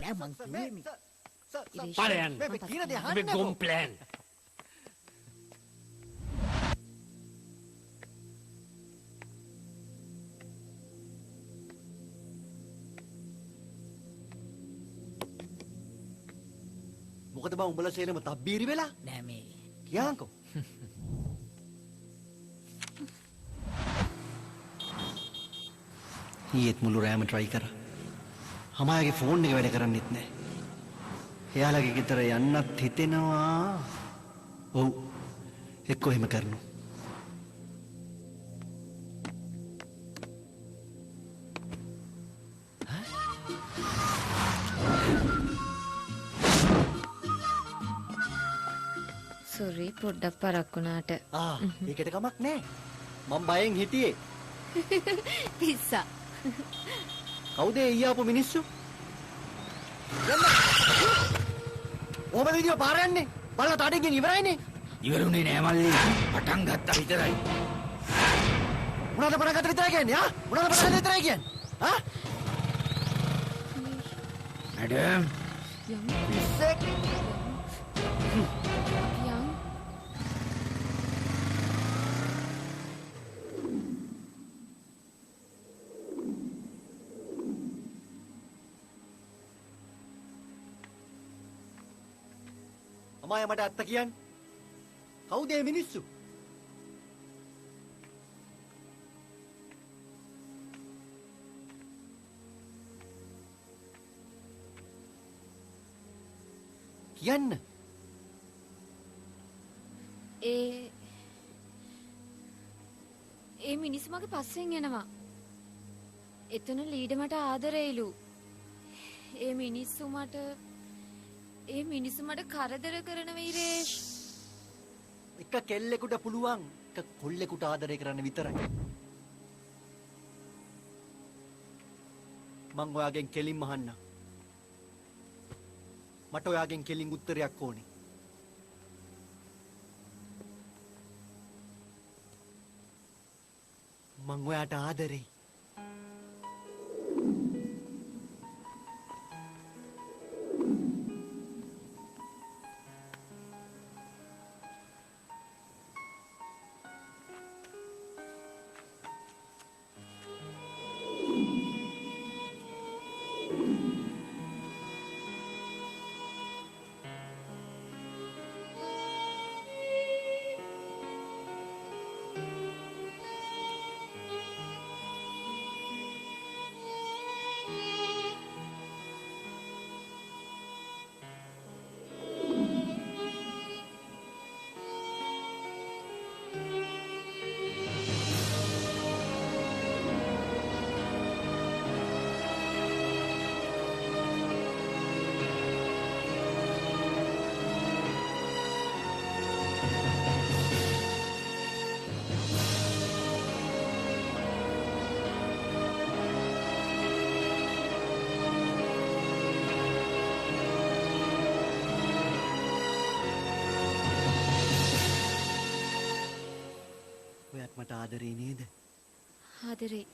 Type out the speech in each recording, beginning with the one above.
නෑ මං කිව්වේ මේ. Palayan. May gong plan. මොකද බං උඹලා සේරම තබ්බීරි වෙලා? නෑ මේ. කියන්කෝ. ඊයේත් මුළු රෑම try කරා. හමායාගේ ෆෝන් එක වැඩ කරන්නෙත් නෑ. එයාලගේ ගෙදර යන්නත් හිතෙනවා. ඔව්. එක්කෝ එහෙම කරනවා. සෝරි පොඩ්ඩක් පරක් වුණාට. ඒකට කමක් නෑ. මම බයෙන් හිටියේ. පිස්සා. කවුද ඊ ආපු මිනිස්සු? ඔබ විදිය පාර යන්නේ. බලලා තාඩින්ගෙන් ඉවරයිනේ. ඉවරුනේ නෑ මල්ලි. පටන් ගත්තා විතරයි. මොනවද පටන් ගත්ත විතරයි කියන්නේ? මොනවද පටන් ගත්ත විතරයි කියන්නේ? මැඩම්. පිස්සෙක්. අමාය මට අත්ත කියන්නේ. කවුද මේ මිනිස්සු? කියන්න. ඒ මිනිස්සු මගේ පස්සෙන් එනවා. එතන ලීඩ මට ආදරේලු. ඒ මිනිස්සු මට කරදර කරන වීරේෂ්. එක කෙල්ලෙකුට පුළුවන් එක කොල්ලෙකුට ආදරය කරන්න විතරයි. මං ඔයාගෙන් කෙලින්ම අහන්නම්. මට ඔයාගෙන් කෙලින් උත්තරයක් ඕනේ. මං ඔයාට ආදරෙයි. මට ආදරේ නේද? ආදරේ.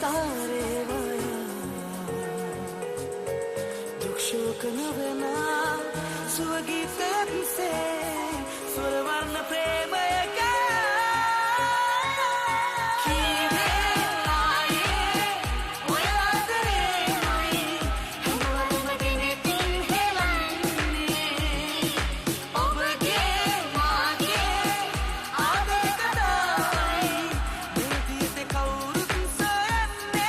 सारे माया दुख शोक नवेना सुवगीते पिसे स्वरवर्ण प्रेम एका कीवे आये ओयादरे नई हमारे मगने तीन हेलन्ने ओबगे मागे आदे कदाई दिते कौरु सोयन्ने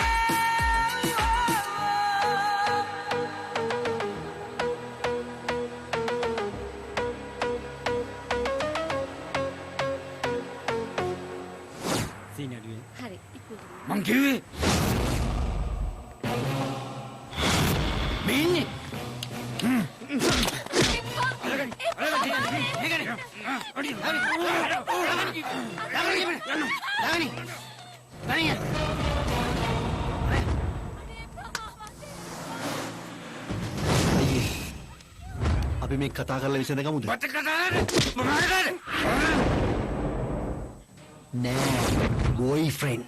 සීන අඩුවේ. හරි ඉක්මනට. මං කිව්වේ මේ ඉන්නේ. අයියේ අපි මේ කතා කරලා විසඳගමුද? මට කතාරද මොනවද? නෑ බොයිෆ්‍රෙන්ඩ්.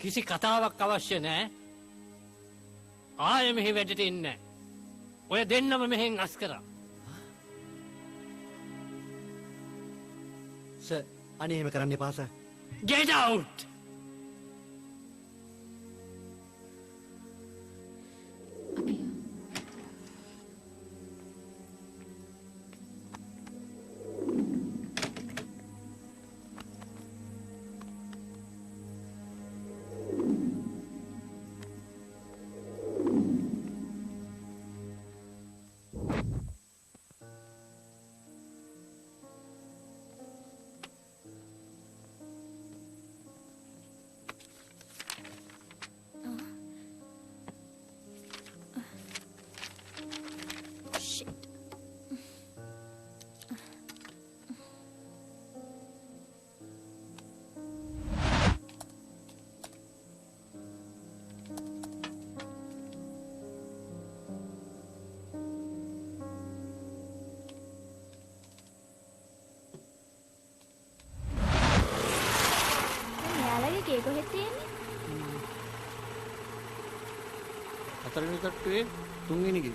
කිසි කතාවක් අවශ්‍ය නෑ. ආයෙ මෙහි වැඩට ඉන්න. ඔය දෙන්නම මෙහෙන් අස් කරා. සර් අනේ එහෙම කරන්න එපා සර්. Get out! හතරවෙනි තට්ටුවේ තුන්වෙනි ගේ.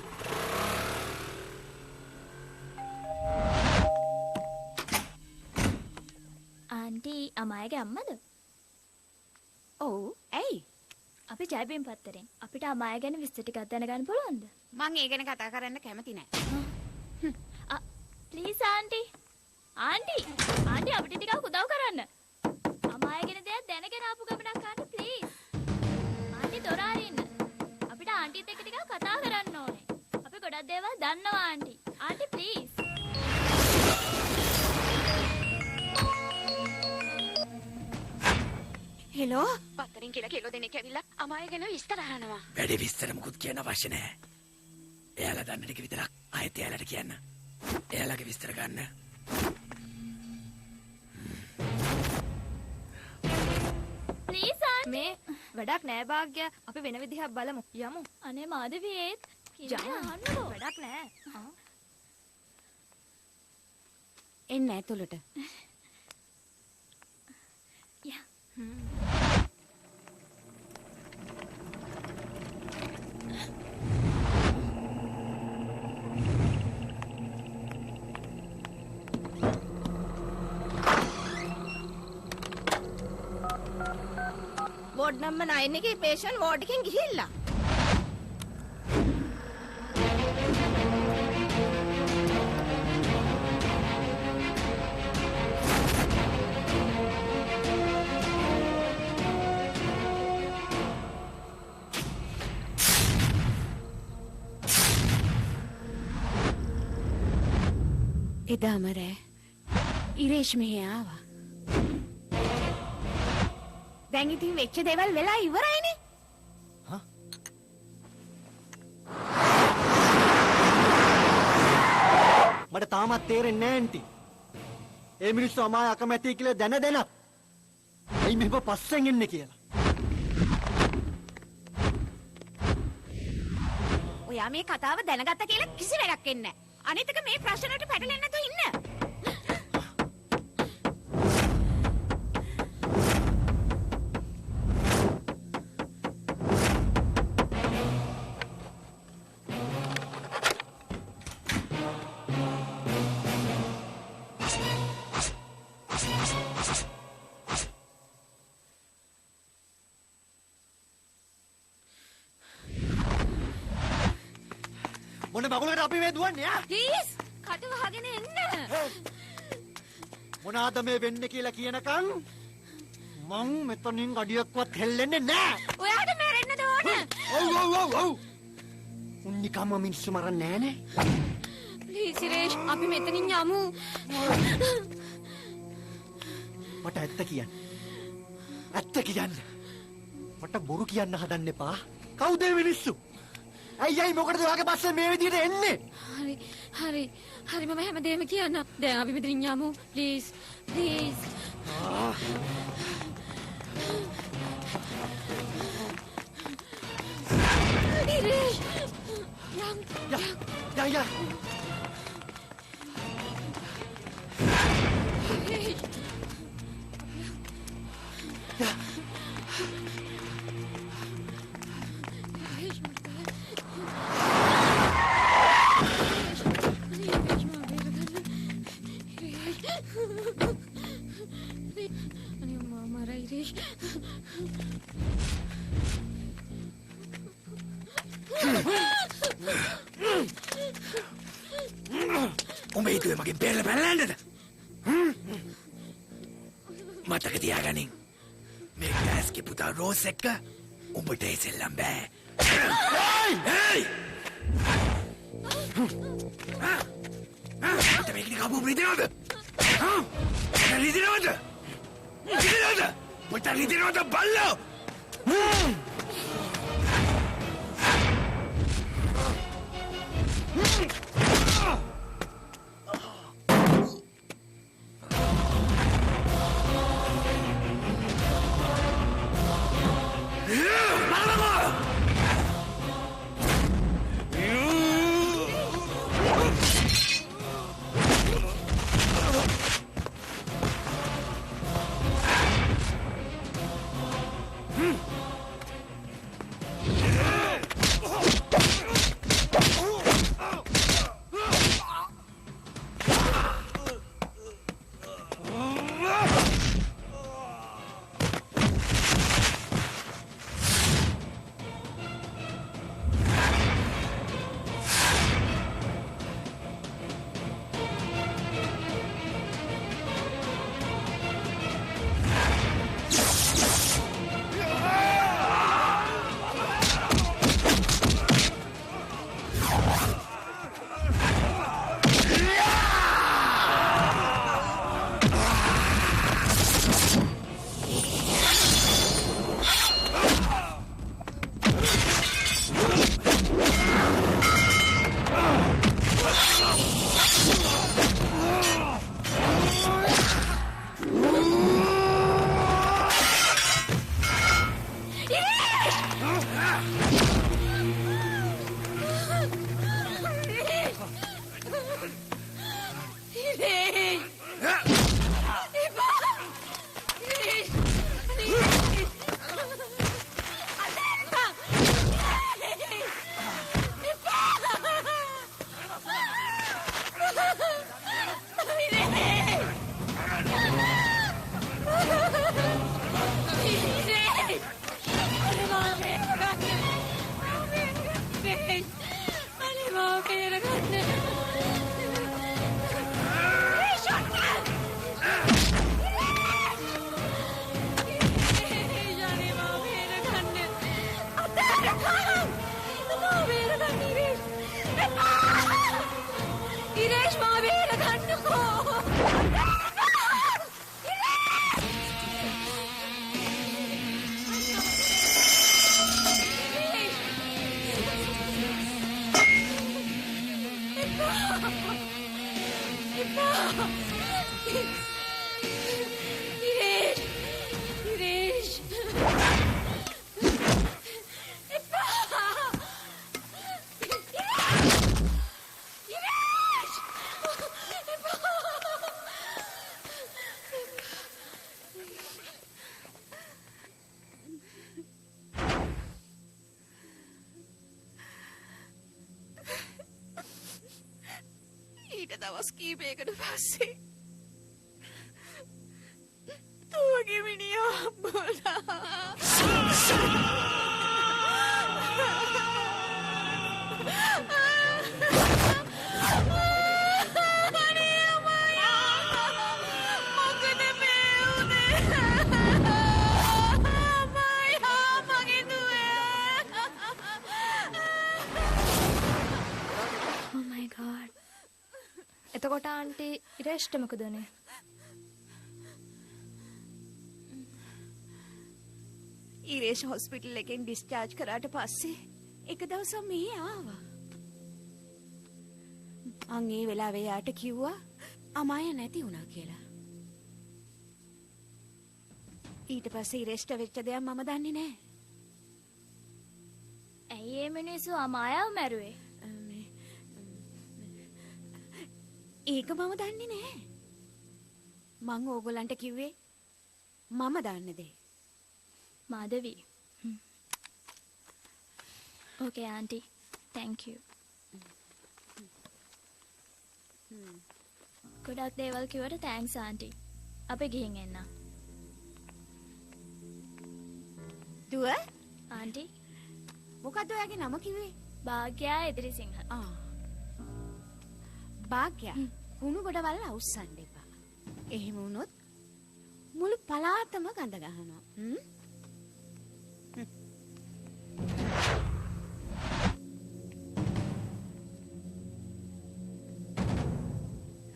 ආන්ටි අමායගේ අම්මද? ඔව් ඇයි අපි ජයබීම් පත්තරෙන් අපිට අමාය ගැන විස්තර ටිකක් දැනගන්න පුළුවන්ද? මං ඒ ගැන කතා කරන්න කැමති නෑ. Please aunty. ආන්ටි අපිට ටිකක් උදව් කරන්න. අමාය ගැන දෙයක් දැනගෙන ආපු ගමනක් ආන්ටි ප්ලීස්. ආන්ටි දොර අරින්න. අපිට ආන්ටිත් එක්ක ටිකක් කතා කරන්න ඕනේ. අපි ගොඩක් දේවල් දන්නවා ආන්ටි. Aunty please. හෙලෝ පත්තරින් කියලා කෙලෝ දෙනෙක් ඇවිල්ලා අමාය ගැන විස්තර අහනවා. වැඩි විස්තර මුකුත් කියන්න අවශ්‍ය නැහැ. එයාලා දන්න ටික විතරක් ආයෙත් එයාලට කියන්න. එයාලගේ විස්තර ගන්න. Please aunty. මේ වැඩක් නෑ භාග්‍ය. අපි වෙන විදිහක් බලමු. යමු. අනේ මාධවියේත් ජයන් අහන්නකෝ. වැඩක් නෑ. එන්න ඇතුළට. යා. වෝඩ් නම්බර් 9 එකේ පේෂන්ට් වෝඩ් එකෙන් ගිහිල්ලා. එදාම රෑ ඉරේෂ් මෙහි ආවා. දැන් ඉතින් වෙච්ච දේවල් වෙලා ඉවරයිනේ. මට තාමත් තේරෙන්නේ නෑ ඇන්ටි. ඒ මිනිස්සු අමාය අකමැති කියලා දැන ඇයි මෙහෙම පස්සෙන් එන්නේ කියලා. ඔයා මේ කතාව දැනගත්ත කියලා කිසි වැඩක් වෙන්නේ නැහැ. අනිත් එක මේ ප්‍රශ්නවලට පැටලෙන්නේ නැතුව ඉන්න. මොන බගුලකට අපි මේ දුවන්නේ ආ? ප්ලීස් කට වහගෙන එන්න. මොනවාද මේ වෙන්නේ කියලා කියනකම් මං මෙතනින් ගඩියක්වත් හෙල්ලෙන්නේ නෑ. ඔයාට මැරෙන්න ඕන. ඔව්. උන්නිකම්ම මිනිස්සු මරන්නේ නෑනේ. ප්ලීස් ඉරේෂ් අපි මෙතනින් යමු. මට ඇත්ත කියන්න. මට බොරු කියන්න හදන්න එපා. කවුද මේ මිනිස්සු? අයියයි මොකටද ඔයාගේ පස්සේ මේ විදිහට එන්නේ? හරි මම හැමදේම කියන්න. දැන් අපි මෙතනින් යමු. ප්ලීස්. ඉරේෂ් යා. උඹ හිතුවේ මගෙන් බේරලා පැනලන්නද? මතක තියාගනින්. මේ ගෑස්ගේ පුතා රෝස් එක්ක උඹට ඉසෙල්ලම් බෑ. හේයි! මට මේක නිකන් අපු බ්‍රීදිනවද? රිදිනවද? මට රිදිනවද බල්ලෝ? මාව බේරගන්න. ඉරේෂ් මාව බේරගන්නකෝ. ඉරේෂ් ඊට දවස් කීපයකට පස්සේ තුවගේ මිනිහා හම්බුණා. අනේ අම්මයා, මොකද මේ වුනේ? අම්මයා, මගේ දුවේ. Oh my god. එතකොට ආන්ටි ඉරේෂ්ට මොකද උනේ? ඉරේෂ් හොස්පිටල් එකෙන් ඩිස්චාර්ජ් කරාට පස්සේ එක දවසක් මෙහි ආවා. අන් ඒ වෙලාවේ යාට කිව්වා අමාය නැති වුණා කියලා. ඊට පස්සේ ඉරේෂ්ට වෙච්ච දෙයක් මම දන්නේ නැහැ. ඇයි මේ මිනිස්සු අමායාව මැරුවේ? ඒක මම දන්නේ නැහැ. මං ඕගොල්ලන්ට කිව්වේ මම දන්න දේ. මාදවි. Okay auntie. Thank you. ගොඩක් දේවල් කිව්වට thanks auntie. අපි ගිහින් එන්න. දුව auntie මොකද්ද ඔයාගේ නම කිව්වේ? භාග්‍යා එදිරිසිංහ. භාග්‍යා කුණු ගොඩවල් අවුස්සන්න එපා. එහෙම වුණොත් මුළු පලාතම ගඳ ගහනවා.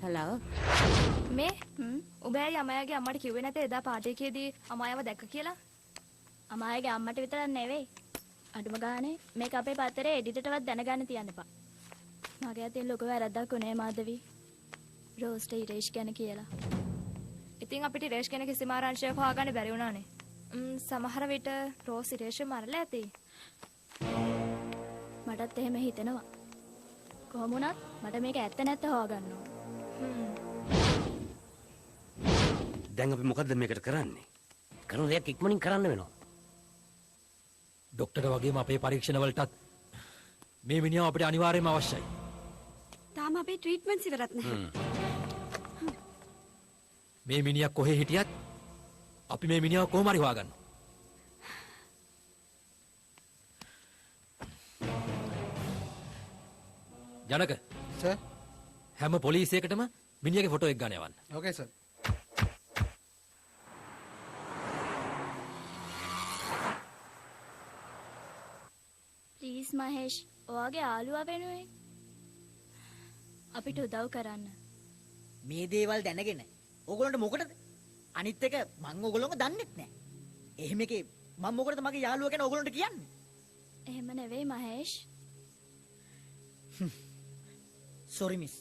හලෝ මේ ඔබයි අමායාගේ අම්මට කිව්වේ නැතේ එදා පාටි එකේදී අමායාව දැක්ක කියලා? අමායාගේ අම්මට විතරක් නෙවෙයි. අඩුම ගානේ මේක අපේ පත්තරේ එඩිටර්ටවත් දැනගන්න තියන්න එපා. මගේ අතින් ලොකු වැරද්දක් උනේ මාදවි. රෝස්ට ඉරේෂ් ගැන කියලා. ඉතින් අපිට ඉරේෂ් ගැන කිසිම ආරංචියක් හොයාගන්න බැරි වුණානේ. සමහර විට රෝස් ඉරේෂ් මරලා ඇති. මටත් එහෙම හිතෙනවා. කොහොම වුණත් මට මේක ඇත්ත නැත්ත හොයාගන්න ඕන. දැන් අපි මොකද්ද මේකට කරන්නේ? කරන දෙයක් ඉක්මනින් කරන්න වෙනවා. ડોක්ටර් වගේම අපේ පරීක්ෂණ වලටත් මේ මිනිහා අපිට අනිවාර්යයෙන්ම අවශ්‍යයි. තාම අපේ ට්‍රීට්මන්ට්ස් ඉවරත් නැහැ. මේ මිනිහා කොහේ හිටියත් අපි මේ මිනිහාව කොහොම හරි හොයාගන්නවා. ජනක සර්. හැම පොලිසියකටම මිනිහාගේ ෆොටෝ එක ගන්න යවන්න. ඕකේ සර්. ප්ලීස් මහේෂ් ඔයාගේ යාළුවා වෙනුවෙන් අපිට උදව් කරන්න. මේ දේවල් දැනගෙන ඕගොල්ලන්ට මොකටද? අනිත් එක මං ඕගොල්ලෝව දන්නෙත් නෑ. එහෙම එකේ මම මොකටද මගේ යාළුවා ගැන ඕගොල්ලන්ට කියන්නේ? එහෙම නෙවෙයි මහේෂ්. Sorry miss.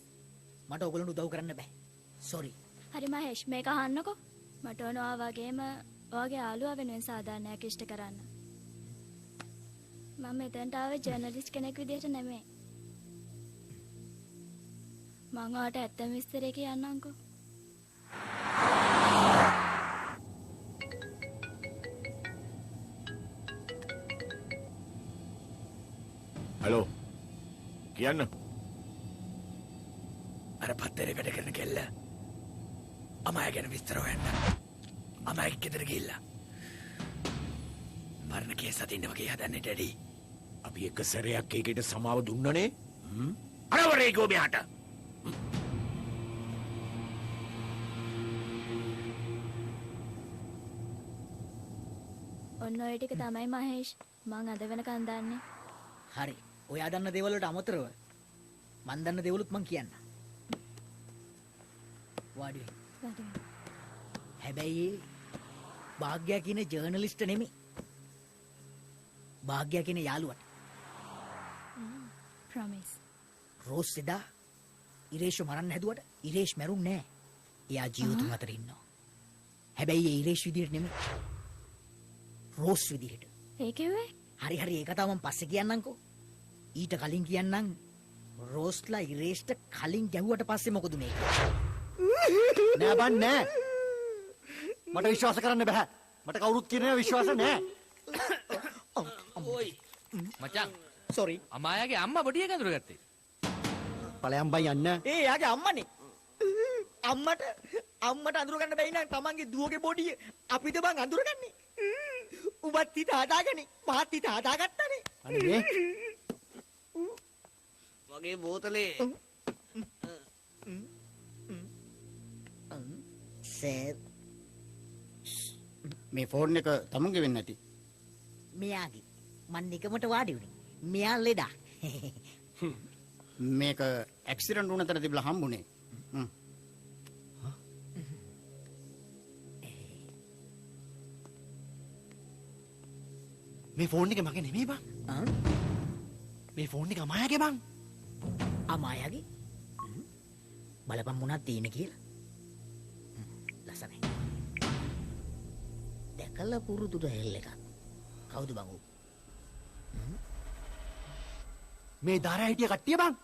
මට ඕගොල්ලන්ට උදව් කරන්න බෑ. සෝරි. හරි මහේෂ් මේක අහන්නකෝ. මට ඕන ඔයා වගේම ඔයාගේ යාළුවා වෙනුවෙන් සාධාරණයක් ඉෂ්ට කරන්න. මම මෙතනට ආවේ ජර්නලිස්ට් කෙනෙක් විදිහට නෙමෙයි. මං ඔයාට ඇත්තම විස්තරේ කියන්නම්කෝ. හලෝ කියන්න. අර පත්තරේ වැඩ කරන කෙල්ල අමාය ගැන විස්තර හොයන්න. අමාය ගෙදර ගිහිල්ලා මරණ කේස් අතින් වගේ හදන්නේ ඩැඩි. අපි එක සැරයක් ඒකට සමාව දුන්නනේ. අරවරේ ගෝ මෙහාට. ඔන්න ඔය ටික තමයි මහේෂ් මං අද වෙනකන් දන්නේ. හරි. ඔයා දන්න දේවල් වලට අමතරව මන් දන්න දේවලුත් මං කියන්න. වාඩි වෙන්න. හැබැයි භාග්‍යා කියන ජර්නලිස්ට් නෙමෙයි. භාග්‍යා කියන යාළුවට. ප්‍රොමිස්. රෝස් එදා ඉරේෂ් මරන්න හැදුවට ඉරේෂ් මැරුන්නේ නෑ. එයා ජීවිතුන් අතර ඉන්නවා. හැබැයි ඒ ඉරේෂ් විදිහට නෙමෙයි. රෝස් විදිහට. ඒ කිව්වේ? හරි හරි ඒක තමයි මම පස්සේ කියන්නම්කෝ. ඊට කලින් කියන්නම් රෝස්ලා ඉරේෂ්ට කලින් ගැහුවට පස්සේ මොකද මේ? නෑ බන් නෑ. මට විශ්වාස කරන්න බෑ. මට කවුරුත් කියන විශ්වාස නෑ. මචං සෝරි. අමායාගේ අම්මා බොඩි එක අඳුරගත්තේ. ඵලයන් බයි යන්න. ඒ යාගේ අම්මනේ. අම්මට අඳුරගන්න බැයි නම් තමන්ගේ දුවගේ බොඩිය අපිට බං අඳුරගන්නේ. උඹත් හිත හදාගන්නේ. මහත් හිත හදාගත්තනේ. අනේ වගේ බෝතලේ සර් මේ ෆෝන් එක තමුන්ගේ වෙන්නේ නැති. මෙයාගේ මන් නිකමට වාඩි වුණේ. මෙයා ලෙඩා. මේක ඇක්සිඩන්ට් වුණ තැන තිබිලා හම්බුනේ. මේ ෆෝන් එක මගේ නෙමෙයි බං. මේ ෆෝන් එක අමායාගේ බං. අමායාගේ? බලපන් මොනවද තියෙන්නේ කියලා. ලස්සනයි. දැකලා පුරුදුද හෙල් එකක්. කවුද බං ඌ? මේ දාරා හිටිය කට්ටිය බං.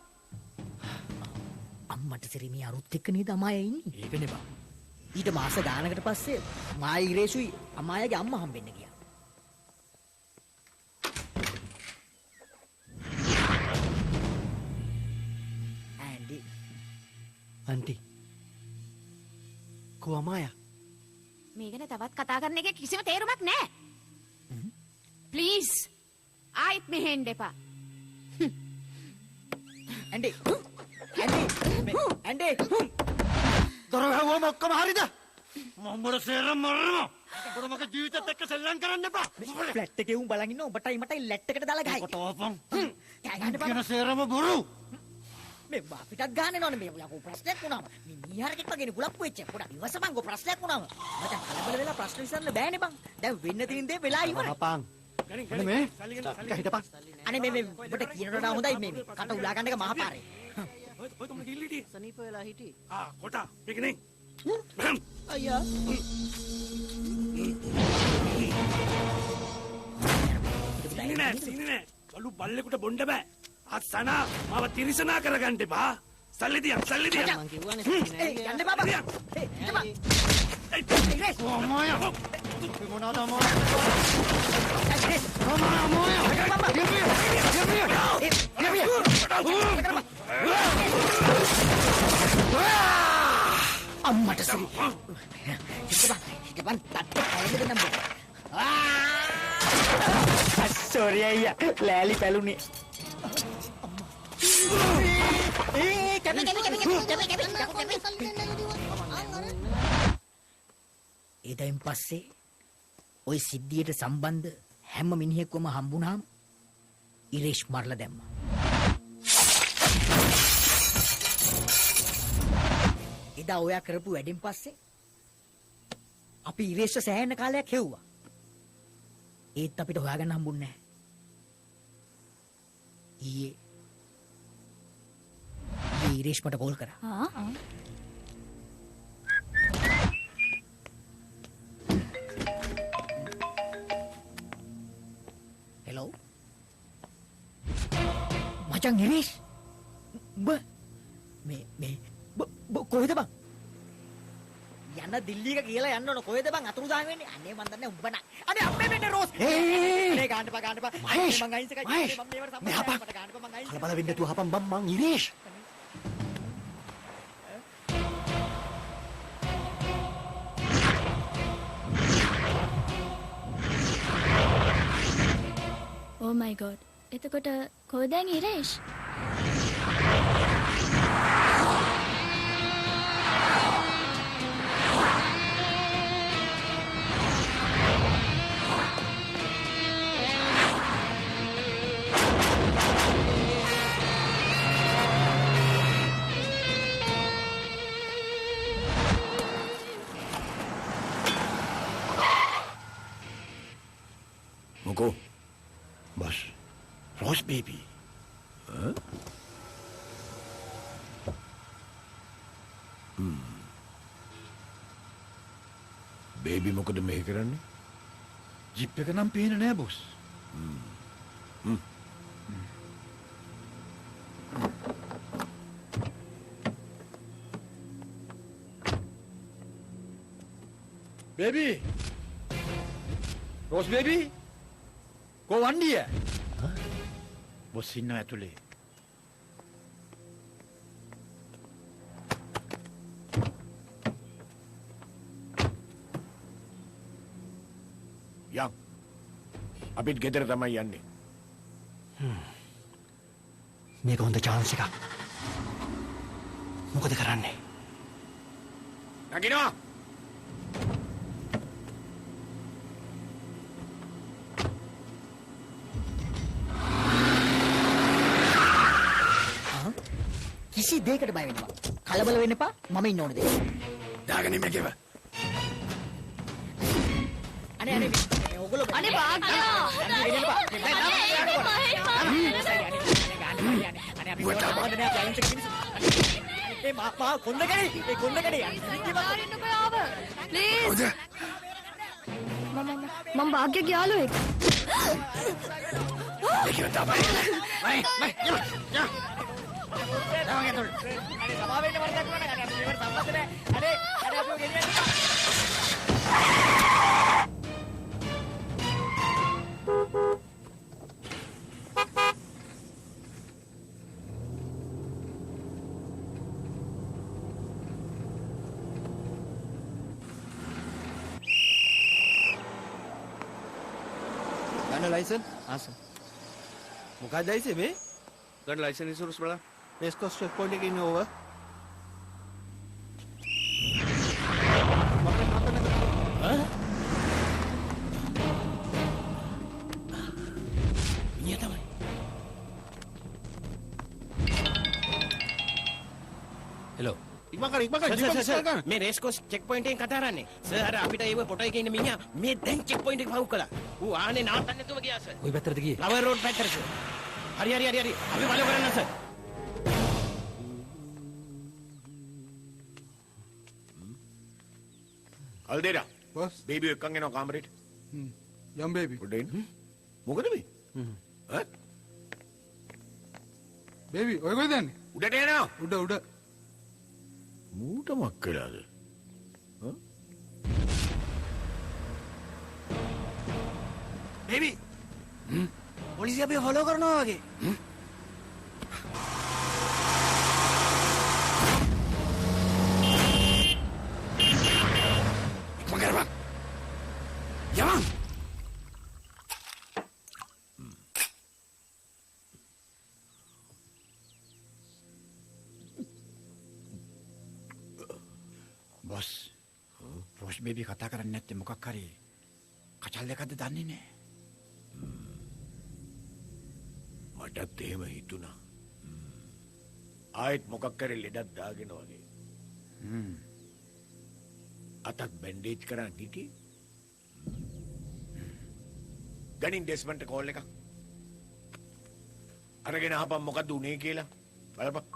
අම්මට සිරිමි අරුත් එක්ක නේද අමායා ඉන්නේ? ඒකනේ බං. ඊට මාස ගානකට පස්සේ මායි ඉරේෂුයි අමායාගේ අම්මා හම්බෙන්න ගියා. ආන්ටි කෝ අමායා මේ ගැන තවත් කතා කරන එකේ කිසිම තේරුමක් නැහැ. ප්ලීස් ආයිත් මෙහෙන්න එපා. ඇන්ඩි දොර වැහුවම ඔක්කොම හරිද? මම්බර සේරම මරනවා. ඔබ මගේ ජීවිතත් එක්ක සෙල්ලම් කරන්න එපා. ෆ්ලැට් එකේ උන් බලන් ඉන්න ඔබටයි මටයි ලැට් එකට දාලා ගහයි. කොටවපන්. කෑ ගන්න කියන සේරම බොරු. මේ අපිටත් ගහන්නේ නෝනේ මේ යකෝ ප්‍රශ්නයක් වුණාම. මේ මීහරකෙක් වගේනේ කුලප්පු වෙච්ච. පොඩක් ඉවසපන් ගෝ ප්‍රශ්නයක් වුණාම. මචං කලබල වෙලා ප්‍රශ්න විසඳන්න බෑනේ බං. දැන් වෙන්න තියෙන දේ වෙලා ඉවරයි. අපං. මේ හිටපන්. අනේ මේ ඔබට කියනට වඩා හොඳයි මේ කට උලා ගන්න එක මහපාරේ. ඔය තුමන කිල්ලිටි. සනීප වෙලා හිටි. කොටා මේකනේ. අයියා. සීනේ බලු බල්ලෙකුට බොණ්ඩ බෑ. අත්සනා මාව තිරිසනා කරගන්න එපා. සල්ලි දියන්. මං කිව්වනේ යන්න බබා. අමායා. මොනවාද අමායා? අම්මට සරි. හිටපන් තට්ටේ කලබල නම්. සෝරි අයියා ලෑලි පැලුනේ. එදයින් පස්සේ ওই සිද්ධියට සම්බන්ධ හැම මිනිහෙක්වම හම්බුනාම ඉරේෂ් මරලා දැම්මා. එදා ඔයා කරපු වැඩෙන් පස්සේ අපි ඉරේෂ්ව සෑහෙන කාලයක් හෙව්වා. ඒත් අපිට හොයාගන්න හම්බුන්නේ නැහැ. ඊයේ ඉරේෂ් මට කෝල් කරා. හෙලෝ මචං ඉරේෂ් මේ කොහෙද බං? යන්න දිල්ලියක කියලා යන්න ඕන. කොහෙද බං අතුරු දාන් වෙන්නේ? අනේ මන් දන්නේ උඹ නා. අනේ අම්මේ මෙන්න රෝස්. මේ ගාන්න බා. මහේෂ්, මං අයින්සකයි. මම මේවට සම්බන්ධයි. මට ගාන්න බා මං අයින්ස. කලබල වෙන්න තු හපන් බම් මං ඉරේෂ්. Oh my god. එතකොට කොහෙද ඉරේෂ්? Rose baby. බේබි මොකද මෙහෙ කරන්නේ? ජිප් එක නම් පේන නෑ බොස්. බේබී. Rose baby. කෝ වණ්ඩිය? බොස් ඉන්නවා ඇතුලේ. යම්. අපිත් ගෙදර තමයි යන්නේ. මේක හොඳ chance එකක්. මොකද කරන්නේ? නගිනවා. කිසි දෙයකට බය වෙන්න එපා. කලබල වෙන්න එපා. මම ඉන්න ඕනේ දෙයක්. දාගෙන මේකව. අනේ අනේ ඔයගොල්ලෝ අනේ භාග්‍ය ඒ මා කොන්නකනේ ඒ කොන්නකනේ ප්ලීස් මම භාග්‍යගේ යාළුවෙක්. මේකව තමයි. ගන්න ලයිසන් ආස. මොකක්ද ඇයිසේ මේ? ගන්න ලයිසන් ඉන්ෂුරන්ස් බලන්න. වෙස්ට් කොස්ට් චෙක් පොයින්ට් එකේ ඉන්නේ ඕවර්. මිනිහා තමයි. හෙලෝ. ඉක්මන් මේ රේස් කෝස් චෙක් පොයින්ට් එකෙන් කතා කරන්නේ. සර් අර අපිට ඒව ෆොටෝ එකේ ඉන්න මිනිහා මේ දැන් චෙක් පොයින්ට් එක පහු කළා. ඌ ආනේ නාටන්න නැතුව ගියා සර්. කොයි පැත්තටද ගියේ? ලවර් රෝඩ් පැත්තට සර්. හරි. අපි බලව කරන්න සර්. අල්දේරා. බොස්. බේබි එක්කන් එනවා කාමරේට. යම් බේබී. උඩ එන්න. මොකද මේ? ඈ? බේබී ඔය කොහෙද යන්නේ? උඩට එනවා. උඩ. මූට මක් කළාද? බේබී. පොලිසිය අපිව ෆලෝ කරනවා වගේ. ඉක්මන් කරපන්. යම්. බොස්. රෝස් බේබී කතා කරන්නේ නැත්තේ මොකක් හරි කචල් එකක්ද දන්නේ නැහැ. මටත් එහෙම හිතුණා. ආයෙත් මොකක් කරේ ලෙඩක් දාගෙන වගේ. අතක් බැන්ඩේජ් කරන් හිටියේ. ගණින් ඩෙස්මන්ට් කෝල් එකක්. අරගෙන ආපම් මොකද්ද උනේ කියලා බලපන්.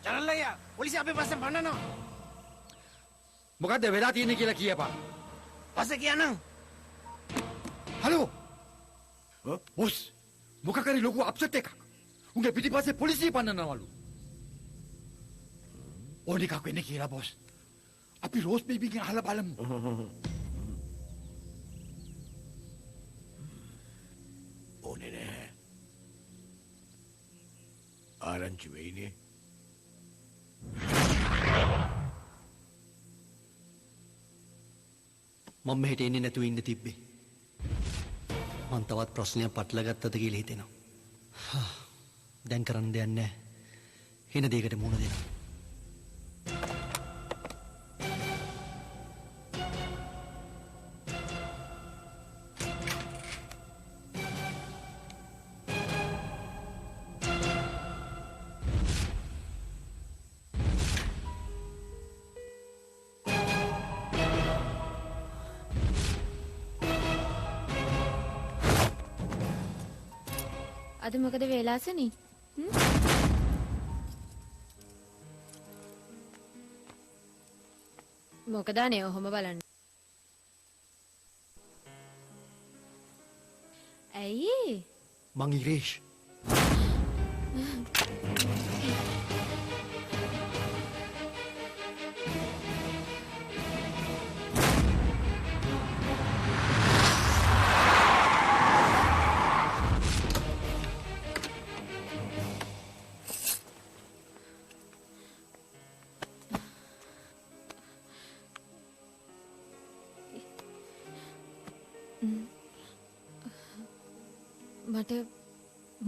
චරල්ලయ్యා පොලිසිය අපේ පස්සෙන් පන්නනවා. මොකද්ද වෙලා තියෙන්නේ කියලා කියපන්. පස්සේ කියන්නම්. හලෝ. බොස්. මොකක් හරි ලොකු අප්සෙට් එකක්. උන්ගේ පිටිපස්සේ පොලිසිය පන්නනවලු. ඕන එකක් වෙන්නේ කියලා බොස්. අපි රෝස් බේබීගෙන් අහලා බලමු. ඕනේ නෑ. ආරංචි වෙයිනේ. මම මෙහෙට එන්නේ නැතුව ඉන්න තිබ්බේ. මං තවත් ප්‍රශ්නයක් පටලගත්තද කියලා හිතෙනවා. දැන් කරන්න දෙයක් නැහැ. එන දෙයකට මුහුණ දෙනවා. අද මොකද වේලාසනි? මොකද අනේ ඔහොම බලන්න. ඇයි? මං ඉරේෂ්.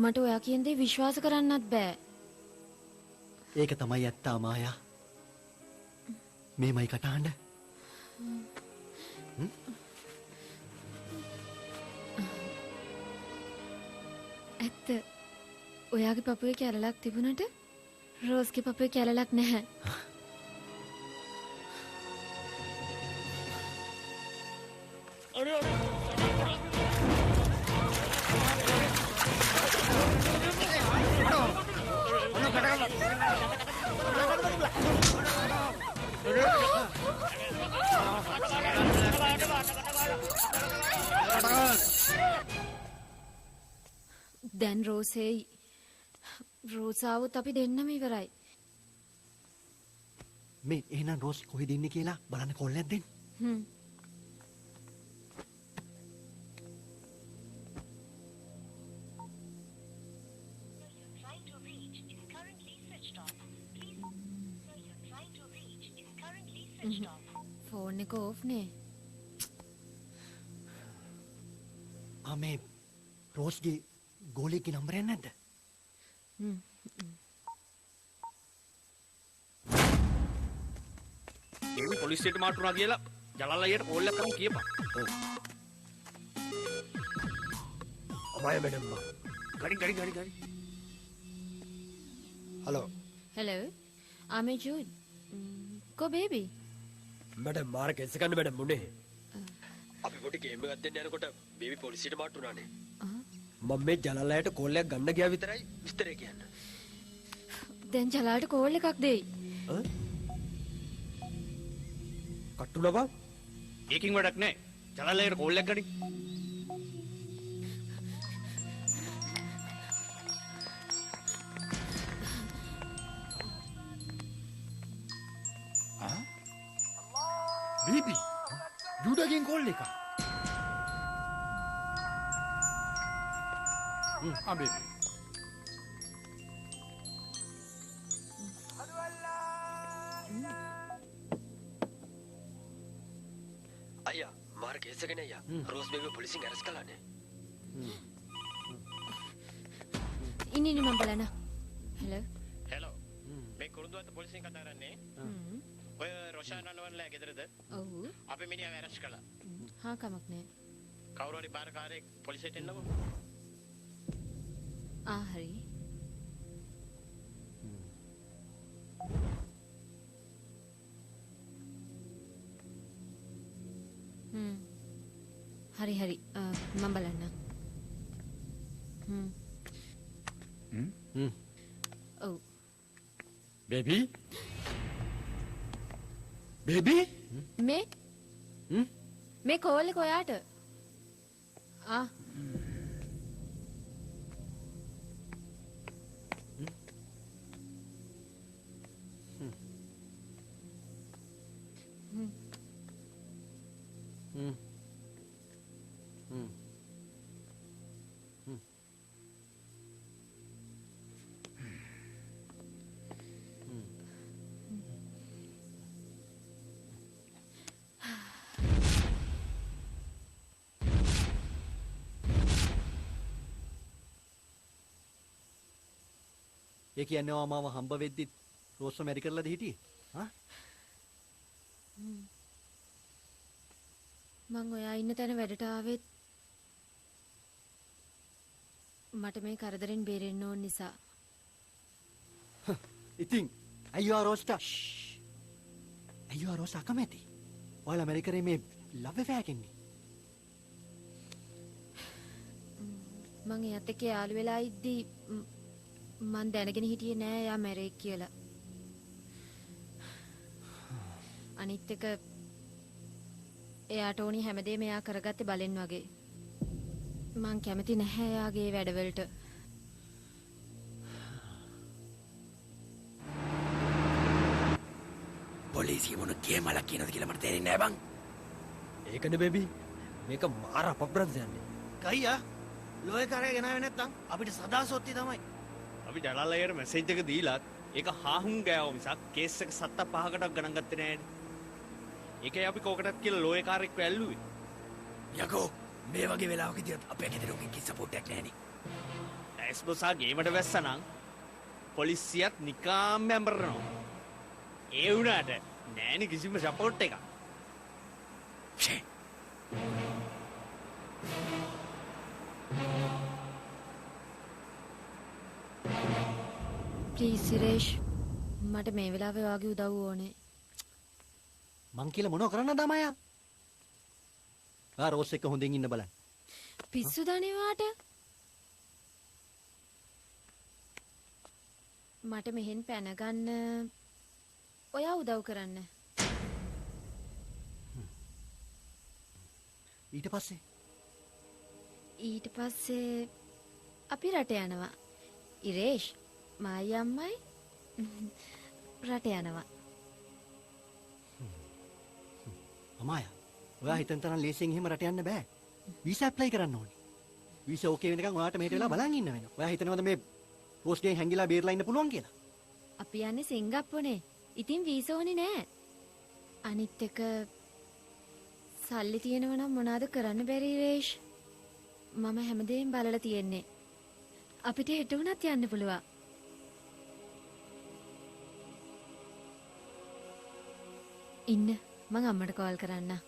මට ඔයා කියන දේ විශ්වාස කරන්නත් බෑ. ඒක තමයි ඇත්ත අමායා. මේමයි කටහඬ. ඇත්ත. ඔයාගේ පපුවේ කැලලක් තිබුණට රෝස්ගේ පපුවේ කැලලක් නැහැ. දැන් රෝසාවත් අපි දෙන්නම ඉවරයි. මේ එහෙනම් රෝස් කොහෙද ඉන්නේ කියලා බලන්න කොල්ලයක් දෙන්න. ෆෝන් එක ඕෆ් නේ. මේ රෝස්ගේ ගෝලීගේ නම්බරයක් නැද්ද? ඒ පොලිසියට මාටුනා කියලා ජලල් අයියට කෝල් එකක් කරන් කියපන්. අමාය මැඩම් බා. ගඩි. Hello. Hello. I'm Jude. Go baby. Madam මාර කෙස් ගන්න මැඩම් මුනේ. අපි පොඩි ගේම් එකක් දෙන්න යනකොට බේබි පොලිසියට මාටුනානේ. මම මේ ජලල් අයියට කෝල් එකක් ගන්න ගියා විතරයි විස්තරේ කියන්න. දැන් ජලාලට කෝල් එකක් දෙයි. කට්ටුනා බං. ඒකින් වැඩක් නැහැ. ජලල් අයියට කෝල් එකක් ගනි. බේබි ජූඩගෙන් කෝල් එක. බේබි. අයියා මාර කේස් එකනේ අයියා. රෝස් බේබි පොලිසියෙන් අරස් කළානේ. ඉන්නේ මම බලන්න. Hello. හෙලෝ. මේ කුරුඳුවත්ත පොලිසියෙන් කතා කරන්නේ. ඔය රොෂාන් අනවන්ලා ගෙදරද? ඔව්. අපි මිනිහා වැරස් කළා. හා කමක් නෑ. කවුරු හරි පාරකාරයෙක් පොලිසියට එන්නකෝ. හරි. හරි. මම බලන්න. ඔව්. බේබි? බේබි? මේ කෝල් එක ඔයාට. ඒ කියන්නේ මාව හම්බ වෙද්දි රෝස් මැරි කරලාද හිටියේ? මං ඔයා ඉන්න තැන වැඩට ආවෙත් මට මේ කරදරෙන් බේරෙන්න ඕන නිසා. ඉතින් අයියෝ රෝස්ටා. අයියෝ රෝස් අකමැති. ඔයාලා මැරි කරේ මේ ලව් එෆෙයාර් එකෙන්නේ. මං එයාත් එක්ක යාළු වෙලා ඉද්දි මං දැනගෙන හිටියේ නෑ එයා මැරෙයි කියලා. අනිත් එක එයාට ඕනි හැමදේම එයා කරගත්තේ බලෙන් වගේ. මං කැමති නැහැ එයාගේ වැඩවලට. පොලිසිය මොන ගේමලක් කියනද කියලා මට තේරෙන්නේ නැහැ බං. ඒකනේ බේබි. මේක මාර අපබ්‍රන්ස් යන්නේ. කයියා ලෝය කරේ ගෙනාවේ නැත්තම් අපිට සදා සොත්ති තමයි. අපි ජලල්ලයට මැසේජ් එක දීලත් ඒක හාහුන් ගෑව මිසක් කේස් එක සත්ත පහකටක් ගණන් ගත්තේ නෑනේ. ඒකයි අපි කෝකටත් කියලා ලෝය කාර්යයක් වැල්ලුවේ. යකෝ මේ වගේ වෙලාවක ඉතින් අපේ ගෙදර උකින් කිසි සපෝට් එකක් නැහනේ. ඇස්බෝසා ගේමට වැස්සනම් පොලිසියත් නිකාම් ඇඹරනවා. ඒ වුණාට නෑනේ කිසිම සපෝට් එකක්. ෂේ ප්ලීස් සිරේෂ් මට මේ වෙලාවේ වාගේ උදව් ඕනේ. මං කියලා මොනව කරන්නද අමායා? රෝස් එක හොඳින් ඉන්න බලන්න. පිස්සු දනේ වාට. මට මෙහෙන් පැන ගන්න ඔයා උදව් කරන්න. ඊට පස්සේ අපි රට යනවා. ඉරේෂ් මායි අම්මයි රට යනවා. අමායා ඔයා හිතන තරම් ලේසියෙන් එහෙම රට යන්න බෑ. වීසා ඇප්ලයි කරන්න ඕනේ. වීසා ඕකේ වෙනකන් ඔයාට මෙහෙට වෙලා බලන් ඉන්න වෙනවා. ඔයා හිතනවද මේ පෝස්ට් එකෙන් හැංගිලා බේරලා ඉන්න පුළුවන් කියලා? අපි යන්නේ සිංගප්පූනේ. ඉතින් වීසා ඕනේ නෑ. අනිත් එක සල්ලි තියෙනව නම් මොනවාද කරන්න බැරි රේෂ්? මම හැමදේම බලලා තියෙන්නේ. අපිට හෙට උනත් යන්න පුළුවන්. ඉන්න මං අම්මට කෝල් කරන්න.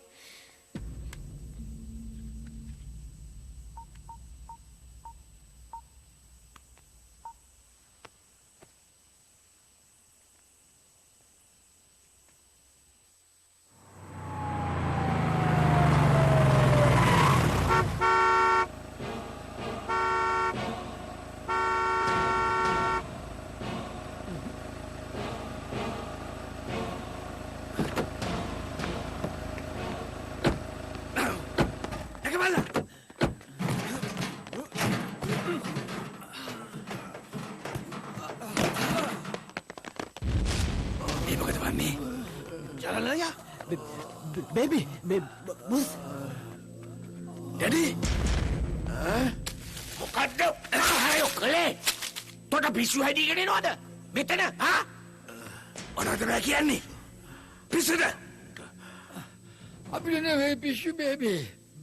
Baby, bus. Daddy. මොකද්ද? අහයෝ කලේ. තොට පිස්සු හැදීගෙන එනවද? මෙතන හා? මොනවද බෑ කියන්නේ? පිස්සුද? අපිට නෙවෙයි පිස්සු බේබි.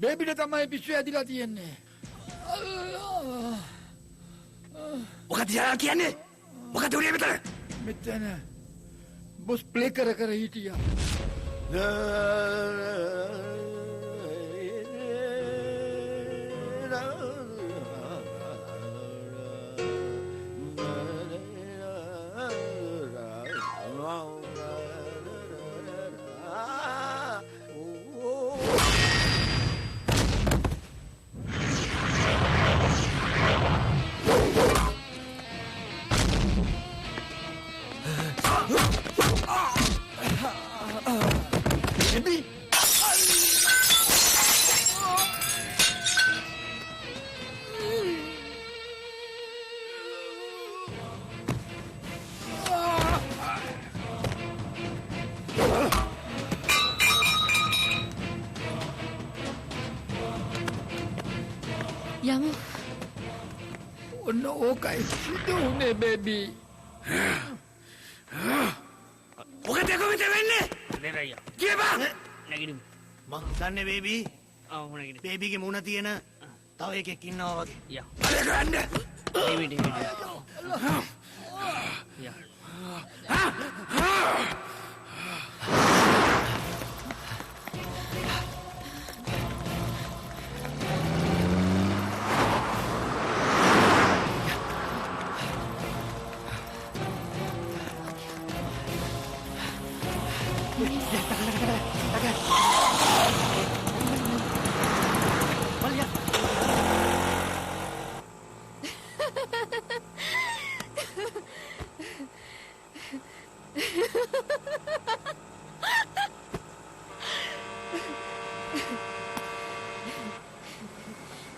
බේබිට තමයි පිස්සු ඇදිලා තියෙන්නේ. මොකද යාලා කියන්නේ? මොකද උනේ මෙතන? මෙතන බොස් ප්ලේ කර හිටියා. යමු. ඔන්න ඕකයි සිදු උනේ බේබි. මොකද කොහෙද වෙන්නේ? නේරయ్య. කියපන්. නැගිනිමු. මං දන්නේ බේබි. නැගිනිමු. බේබිගේ මුණ තියෙන තව එකෙක් ඉන්නවා වගේ. යා. අර ගන්න. ඩේවිඩ්. යා.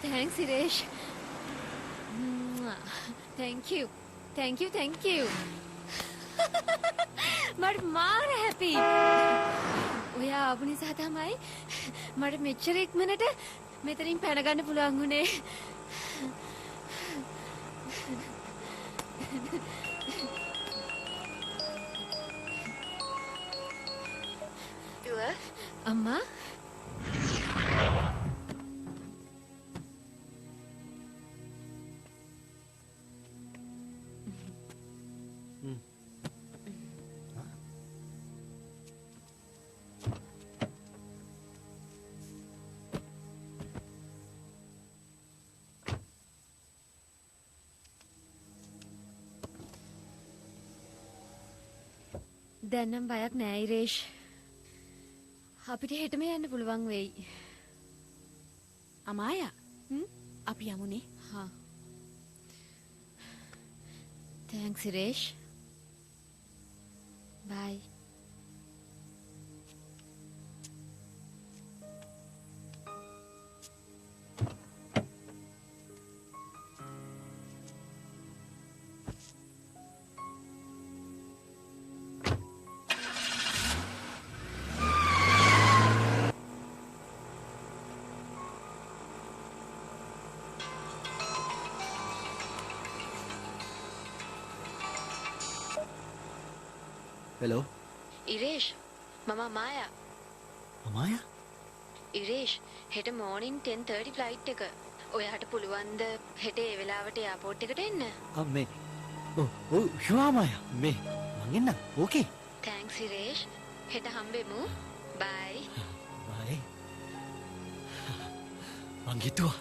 Thanks, Suresh. Thank you. Thank you, thank you. මට මාර හැපි. ඔයා ආපු නිසා තමයි මට මෙච්චර ඉක්මනට මෙතනින් පැන ගන්න පුළුවන් වුණේ. අම්මා දැන් නම් බයක් නෑ ඉරේෂ්. අපිට හෙටම යන්න පුළුවන් වෙයි. අමාය අපි යමුනේ. හා. Thanks Iresh. Bye. Hello. Iresh මම මායා. අමාය? ඉරේෂ් හෙට මෝර්නින් 10:30 ෆ්ලයිට් එක. ඔයාට පුළුවන්ද හෙට ඒ වෙලාවට එයාපෝට් එකට එන්න? මේ ඔව් ෂුවර් අමාය. මේ මං එන්න. ඕකේ. Thanks ඉරේෂ්. හෙට හම්බෙමු. Bye. බයි. මං හිතුවා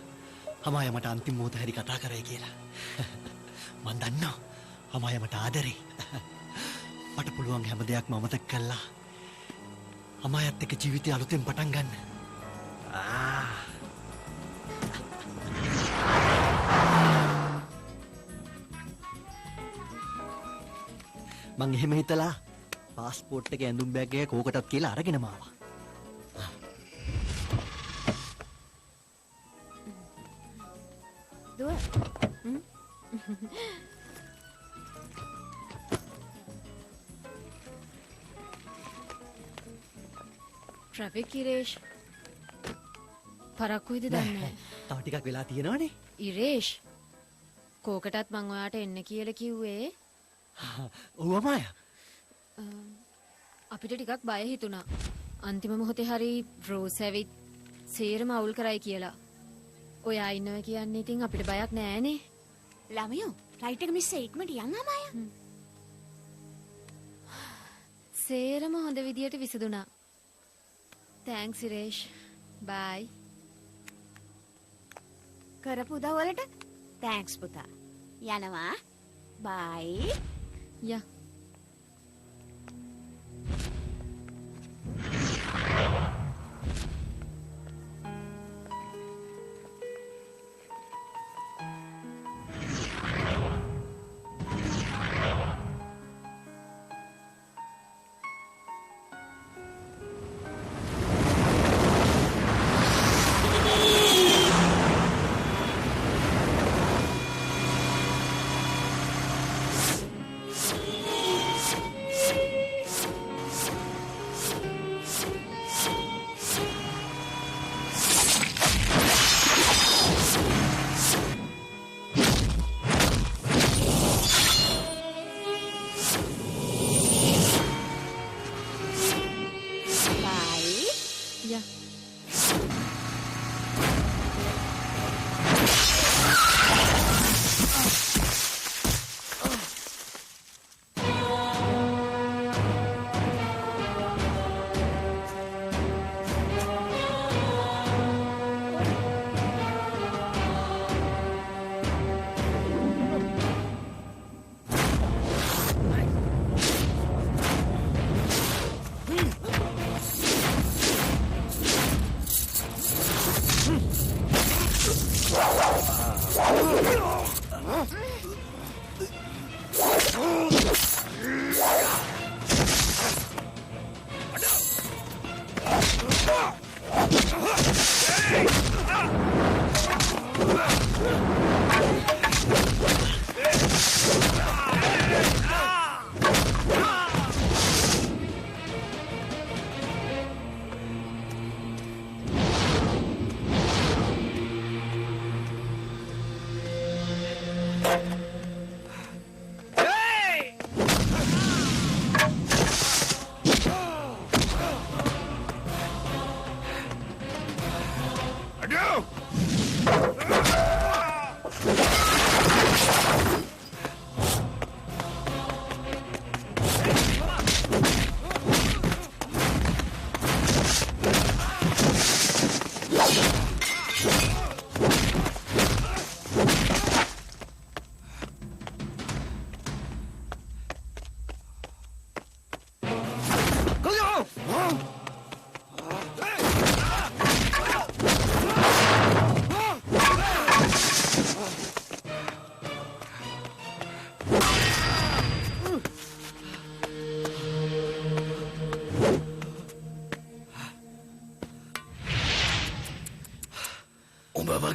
අමාය මට අන්තිම මොහොත හරි කතා කරයි කියලා. මං දන්නවා අමාය මට ආදරේ. මට පුළුවන් හැම දෙයක්ම අමතක කළා. අමායත් එක්ක ජීවිතය අලුතෙන් පටන් ගන්න. මං එහෙම හිතලා පාස්පෝර්ට් එක ඇඳුම් බෑග් එක කෝකටත් කියලා අරගෙනම ආවා. දුව. ට්‍රැෆික් ඉරේෂ්. පරක්කුයිද දන්නේ නැහැ. තව ටිකක් වෙලා තියෙනවනේ. ඉරේෂ් කෝකටත් මං ඔයාට එන්න කියලා කිව්වේ. ඔව් අමාය. අපිට ටිකක් බය හිතුණා. අන්තිම මොහොතේ හරි රෝස් ඇවිත් සේරම අවුල් කරයි කියලා. ඔයා ඉන්නවා කියන්නේ ඉතින් අපිට බයක් නෑනේ. ළමයෝ ෆ්ලයිට් එක මිස් ඉක්මනට යන්න අමාය. සේරම හොඳ විදියට විසඳුණා. Thanks ඉරේෂ්. Bye. කරපු උදව් වලට තෑන්ක්ස් පුතා. යනවා. බයි. යා.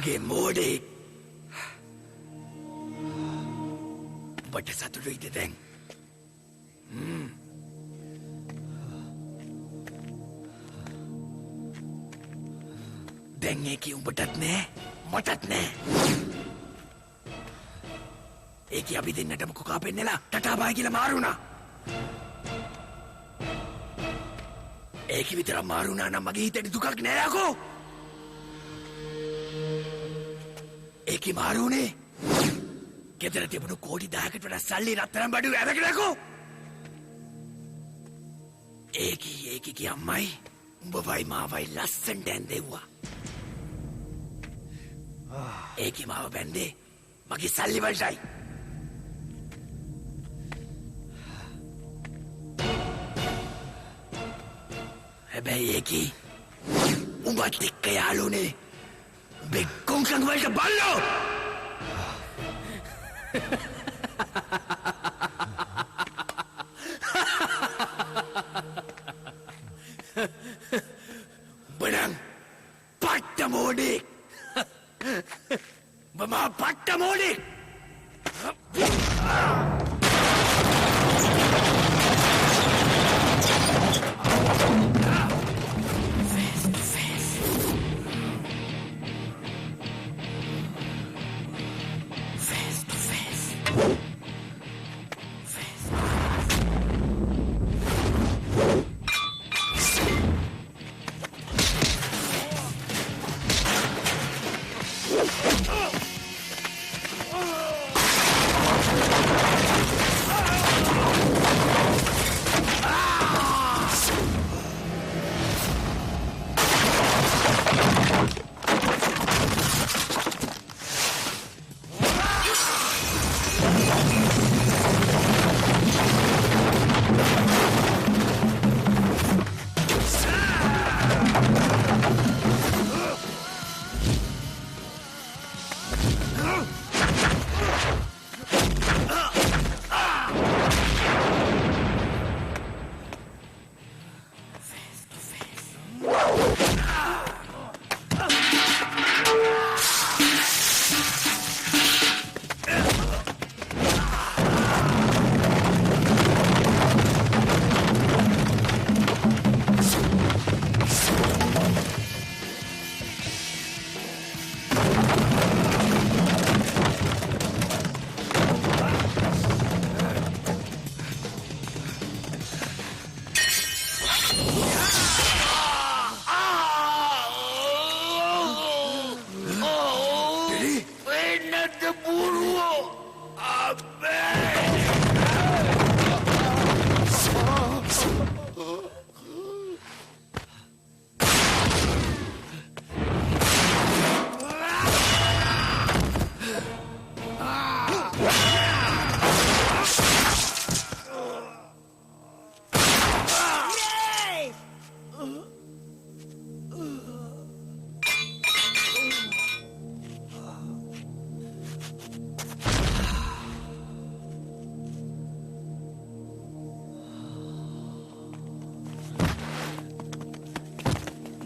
වගේ මෝඩෙක්. ඔබට සතුටුයිද දැන්? දැන් ඒකේ උඹටත් නෑ මටත් නෑ. ඒකේ අපි දෙන්නටම කොකා පෙන්නලා ටටා බායි කියලා මාරුණා. ඒකේ විතර මාරුණා නම් මගේ හිතේ දුකක් නෑ යකෝ. ඒකේ මාරුනේ ගෙදර තිබුණු කෝටි 10කට වඩා සල්ලි රත්තරන් බඩු අරගෙන යකෝ. ඒකේ අම්මයි උඹවයි මාවයි ලස්සනට ඇඳෙව්වා. ඒකේ මාව බැන්දේ මගේ සල්ලි වලටයි. හැබැයි ඒකේ උඹත් එක්ක යාළුනේ උඹේ කොංකං වලට බල්ලෝ. Benang Patta modik Bama patta modik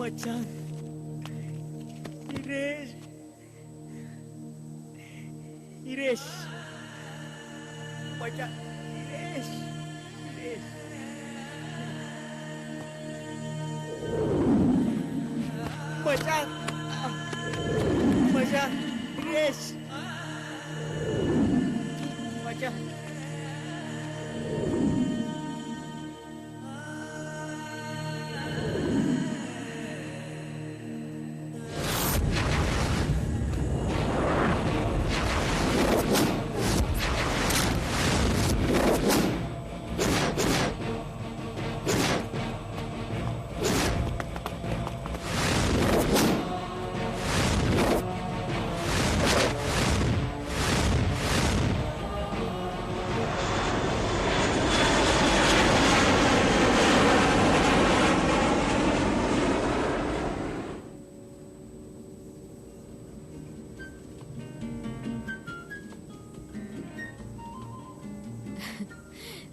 මචං ඉරේෂ් මචං ඉරේෂ් මචං ඉරේෂ් මචං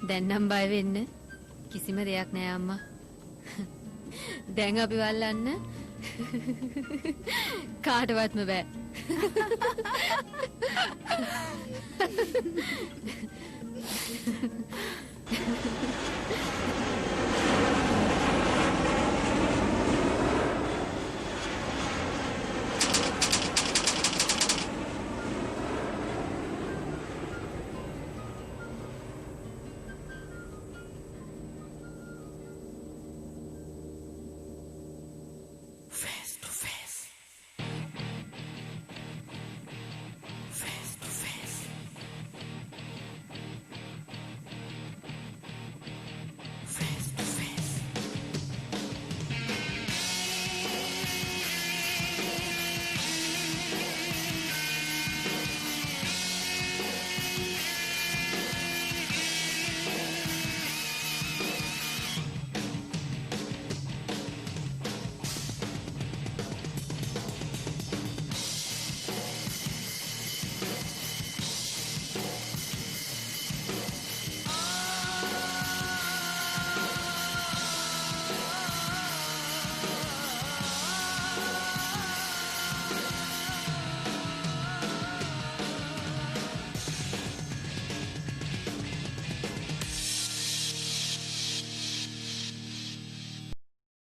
දැන් නම් බය වෙන්න කිසිම දෙයක් නෑ අම්මා. දැන් අපි වල්ලන්න කාටවත්ම බෑ.